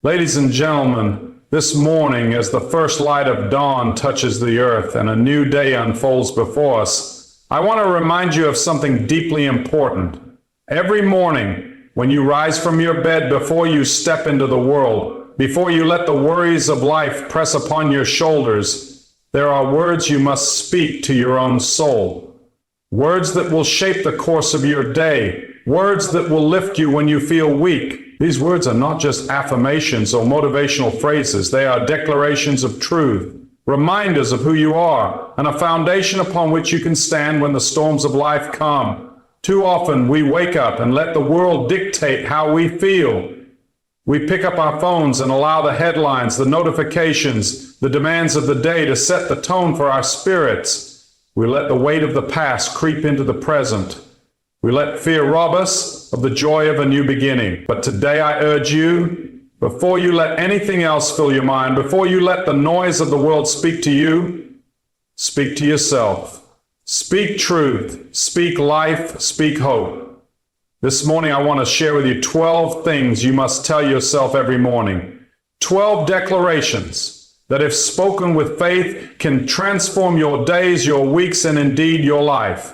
Ladies and gentlemen, this morning, as the first light of dawn touches the earth and a new day unfolds before us, I want to remind you of something deeply important. Every morning, when you rise from your bed, before you step into the world, before you let the worries of life press upon your shoulders, there are words you must speak to your own soul. Words that will shape the course of your day. Words that will lift you when you feel weak. These words are not just affirmations or motivational phrases. They are declarations of truth, reminders of who you are, and a foundation upon which you can stand when the storms of life come. Too often we wake up and let the world dictate how we feel. We pick up our phones and allow the headlines, the notifications, the demands of the day to set the tone for our spirits. We let the weight of the past creep into the present. We let fear rob us of the joy of a new beginning. But today I urge you, before you let anything else fill your mind, before you let the noise of the world speak to you, speak to yourself. Speak truth, speak life, speak hope. This morning I want to share with you 12 things you must tell yourself every morning. 12 declarations that, if spoken with faith, can transform your days, your weeks, and indeed your life.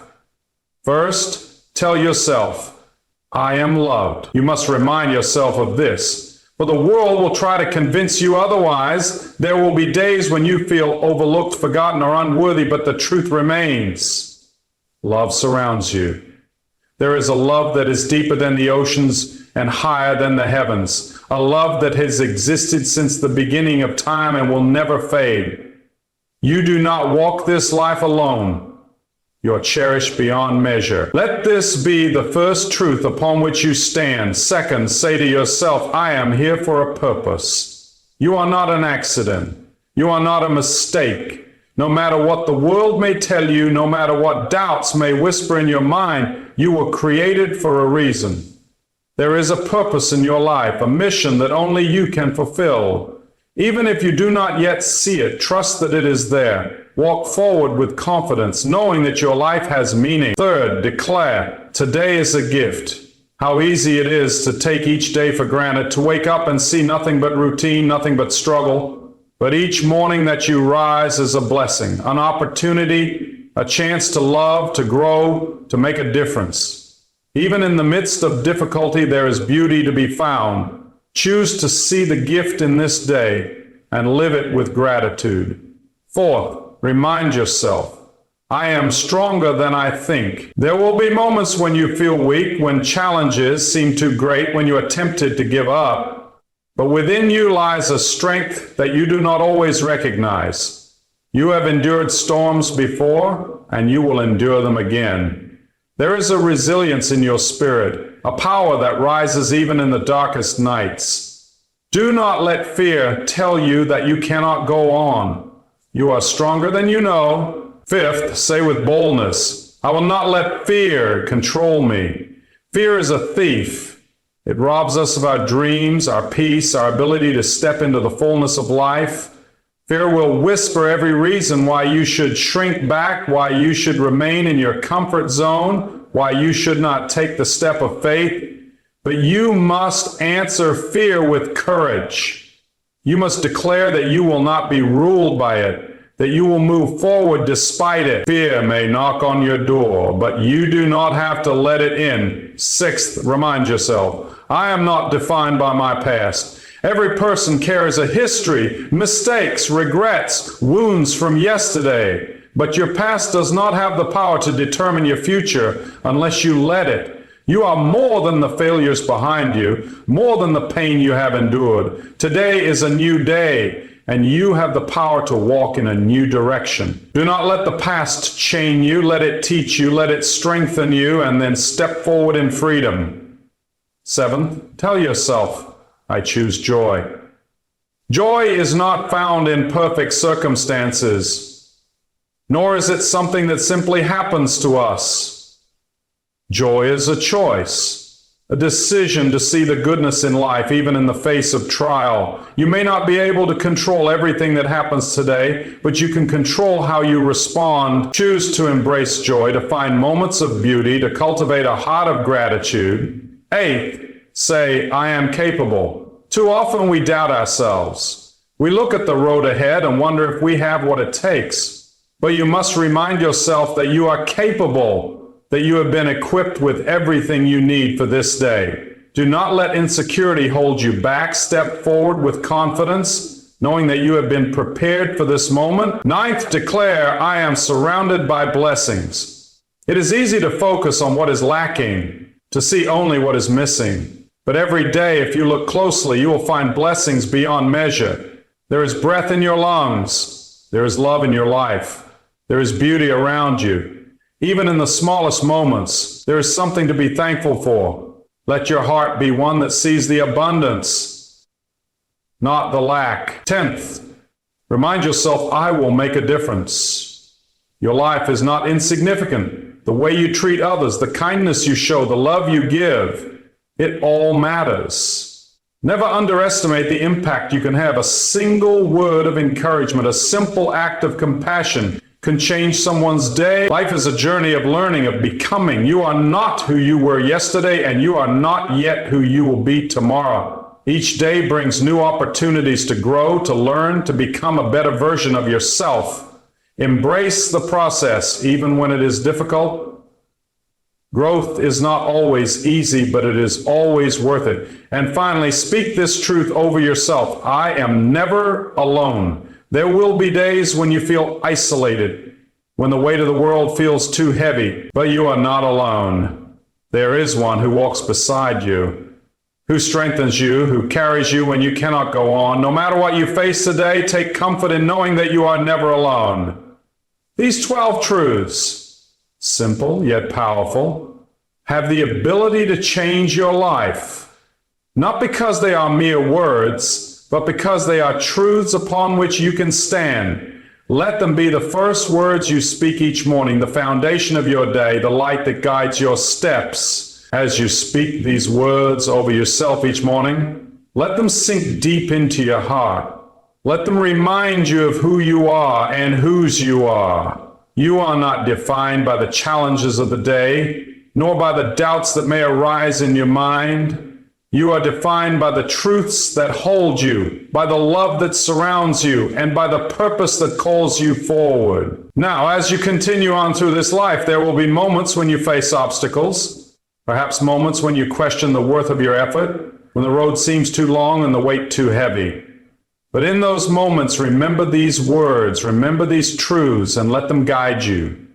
First, tell yourself, I am loved. You must remind yourself of this, for the world will try to convince you otherwise. There will be days when you feel overlooked, forgotten, or unworthy, but the truth remains. Love surrounds you. There is a love that is deeper than the oceans and higher than the heavens, a love that has existed since the beginning of time and will never fade. You do not walk this life alone. You are cherished beyond measure. Let this be the first truth upon which you stand. Second, say to yourself, I am here for a purpose. You are not an accident. You are not a mistake. No matter what the world may tell you, no matter what doubts may whisper in your mind, you were created for a reason. There is a purpose in your life, a mission that only you can fulfill. Even if you do not yet see it, trust that it is there. Walk forward with confidence, knowing that your life has meaning. Third, declare, today is a gift. How easy it is to take each day for granted, to wake up and see nothing but routine, nothing but struggle. But each morning that you rise is a blessing, an opportunity, a chance to love, to grow, to make a difference. Even in the midst of difficulty, there is beauty to be found. Choose to see the gift in this day and live it with gratitude. Fourth, remind yourself, I am stronger than I think. There will be moments when you feel weak, when challenges seem too great, when you are tempted to give up. But within you lies a strength that you do not always recognize. You have endured storms before, and you will endure them again. There is a resilience in your spirit, a power that rises even in the darkest nights. Do not let fear tell you that you cannot go on. You are stronger than you know. Fifth, say with boldness, I will not let fear control me. Fear is a thief. It robs us of our dreams, our peace, our ability to step into the fullness of life. Fear will whisper every reason why you should shrink back, why you should remain in your comfort zone, why you should not take the step of faith. But you must answer fear with courage. You must declare that you will not be ruled by it, that you will move forward despite it. Fear may knock on your door, but you do not have to let it in. Sixth, remind yourself, I am not defined by my past. Every person carries a history, mistakes, regrets, wounds from yesterday. But your past does not have the power to determine your future unless you let it. You are more than the failures behind you, more than the pain you have endured. Today is a new day, and you have the power to walk in a new direction. Do not let the past chain you. Let it teach you. Let it strengthen you, and then step forward in freedom. Seventh, tell yourself, I choose joy. Joy is not found in perfect circumstances, nor is it something that simply happens to us. Joy is a choice, a decision to see the goodness in life, even in the face of trial. You may not be able to control everything that happens today, but you can control how you respond. Choose to embrace joy, to find moments of beauty, to cultivate a heart of gratitude. Eighth, say, I am capable. Too often we doubt ourselves. We look at the road ahead and wonder if we have what it takes. But you must remind yourself that you are capable, that you have been equipped with everything you need for this day. Do not let insecurity hold you back. Step forward with confidence, knowing that you have been prepared for this moment. Ninth, declare, I am surrounded by blessings. It is easy to focus on what is lacking, to see only what is missing. But every day, if you look closely, you will find blessings beyond measure. There is breath in your lungs. There is love in your life. There is beauty around you. Even in the smallest moments, there is something to be thankful for. Let your heart be one that sees the abundance, not the lack. 10th, remind yourself, I will make a difference. Your life is not insignificant. The way you treat others, the kindness you show, the love you give, it all matters. Never underestimate the impact you can have. A single word of encouragement, a simple act of compassion can change someone's day. Life is a journey of learning, of becoming. You are not who you were yesterday, and you are not yet who you will be tomorrow. Each day brings new opportunities to grow, to learn, to become a better version of yourself. Embrace the process, even when it is difficult. Growth is not always easy, but it is always worth it. And finally, speak this truth over yourself. I am never alone. There will be days when you feel isolated, when the weight of the world feels too heavy, but you are not alone. There is one who walks beside you, who strengthens you, who carries you when you cannot go on. No matter what you face today, take comfort in knowing that you are never alone. These 12 truths, simple yet powerful, have the ability to change your life, not because they are mere words, but because they are truths upon which you can stand. Let them be the first words you speak each morning, the foundation of your day, the light that guides your steps. As you speak these words over yourself each morning, let them sink deep into your heart. Let them remind you of who you are and whose you are. You are not defined by the challenges of the day, nor by the doubts that may arise in your mind. You are defined by the truths that hold you, by the love that surrounds you, and by the purpose that calls you forward. Now, as you continue on through this life, there will be moments when you face obstacles, perhaps moments when you question the worth of your effort, when the road seems too long and the weight too heavy. But in those moments, remember these words, remember these truths, and let them guide you.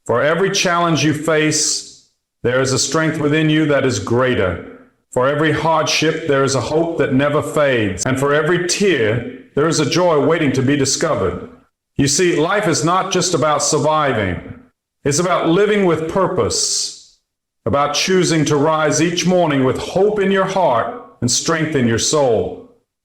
For every challenge you face, there is a strength within you that is greater. For every hardship, there is a hope that never fades. And for every tear, there is a joy waiting to be discovered. You see, life is not just about surviving. It's about living with purpose, about choosing to rise each morning with hope in your heart and strength in your soul.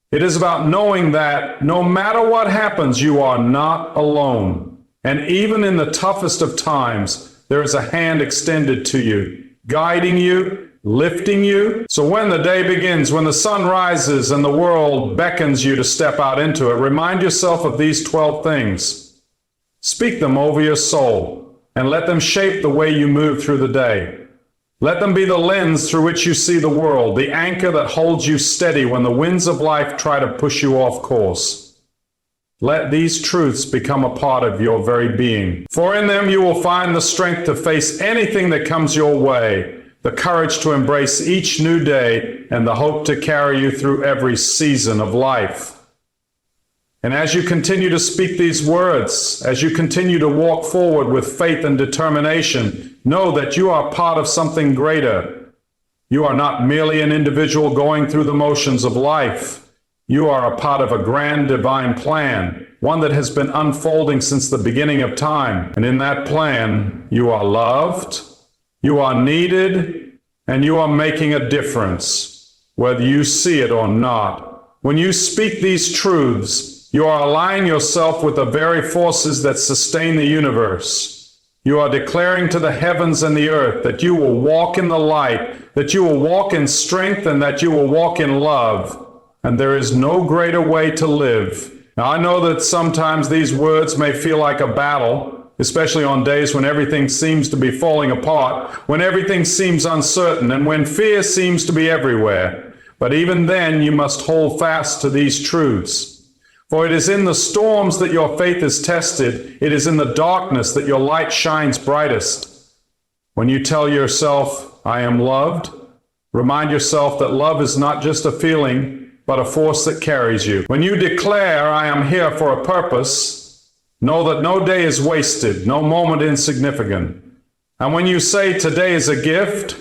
It is about knowing that no matter what happens, you are not alone. And even in the toughest of times, there is a hand extended to you, guiding you, lifting you. So when the day begins, when the sun rises and the world beckons you to step out into it, remind yourself of these 12 things. Speak them over your soul and let them shape the way you move through the day. Let them be the lens through which you see the world, the anchor that holds you steady when the winds of life try to push you off course. Let these truths become a part of your very being. For in them you will find the strength to face anything that comes your way, the courage to embrace each new day, and the hope to carry you through every season of life. And as you continue to speak these words, as you continue to walk forward with faith and determination, know that you are part of something greater. You are not merely an individual going through the motions of life. You are a part of a grand divine plan, one that has been unfolding since the beginning of time. And in that plan, you are loved, you are needed, and you are making a difference, whether you see it or not. When you speak these truths, you are aligning yourself with the very forces that sustain the universe. You are declaring to the heavens and the earth that you will walk in the light, that you will walk in strength, and that you will walk in love. And there is no greater way to live. Now, I know that sometimes these words may feel like a battle, especially on days when everything seems to be falling apart, when everything seems uncertain, and when fear seems to be everywhere. But even then, you must hold fast to these truths. For it is in the storms that your faith is tested. It is in the darkness that your light shines brightest. When you tell yourself, I am loved, remind yourself that love is not just a feeling, but a force that carries you. When you declare, I am here for a purpose, know that no day is wasted, no moment insignificant. And when you say today is a gift,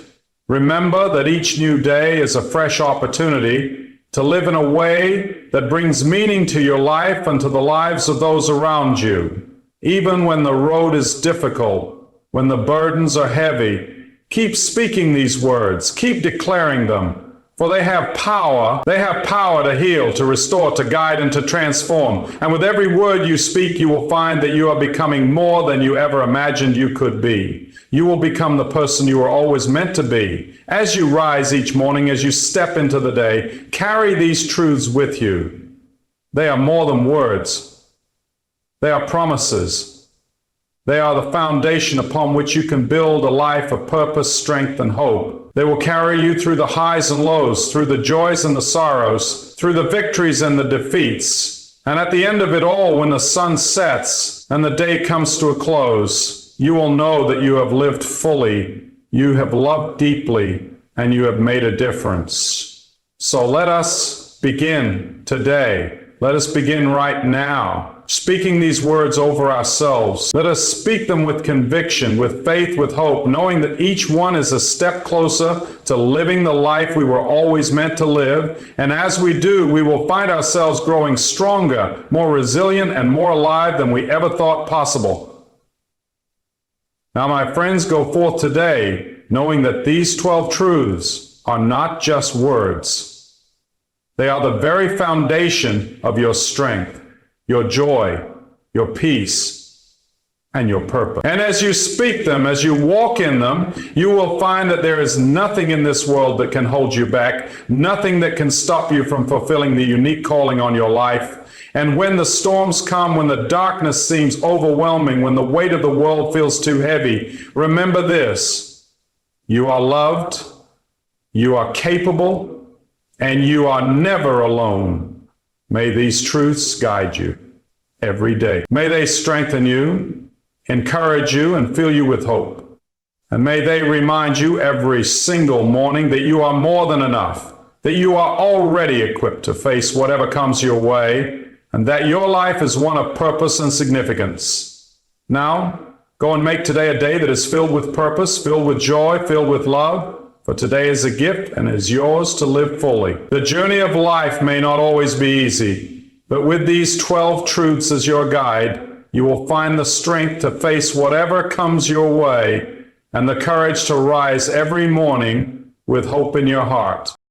remember that each new day is a fresh opportunity to live in a way that brings meaning to your life and to the lives of those around you. Even when the road is difficult, when the burdens are heavy, keep speaking these words, keep declaring them, for they have power. They have power to heal, to restore, to guide, and to transform. And with every word you speak, you will find that you are becoming more than you ever imagined you could be. You will become the person you were always meant to be. As you rise each morning, as you step into the day, carry these truths with you. They are more than words. They are promises. They are the foundation upon which you can build a life of purpose, strength, and hope. They will carry you through the highs and lows, through the joys and the sorrows, through the victories and the defeats. And at the end of it all, when the sun sets and the day comes to a close, you will know that you have lived fully, you have loved deeply, and you have made a difference. So let us begin today. Let us begin right now, speaking these words over ourselves. Let us speak them with conviction, with faith, with hope, knowing that each one is a step closer to living the life we were always meant to live. And as we do, we will find ourselves growing stronger, more resilient, and more alive than we ever thought possible. Now, my friends, go forth today, knowing that these 12 truths are not just words. They are the very foundation of your strength, your joy, your peace, and your purpose. And as you speak them, as you walk in them, you will find that there is nothing in this world that can hold you back, nothing that can stop you from fulfilling the unique calling on your life. And when the storms come, when the darkness seems overwhelming, when the weight of the world feels too heavy, remember this: you are loved, you are capable, and you are never alone. May these truths guide you every day. May they strengthen you, encourage you, and fill you with hope. And may they remind you every single morning that you are more than enough, that you are already equipped to face whatever comes your way, and that your life is one of purpose and significance. Now, go and make today a day that is filled with purpose, filled with joy, filled with love. For today is a gift and is yours to live fully. The journey of life may not always be easy, but with these 12 truths as your guide, you will find the strength to face whatever comes your way and the courage to rise every morning with hope in your heart.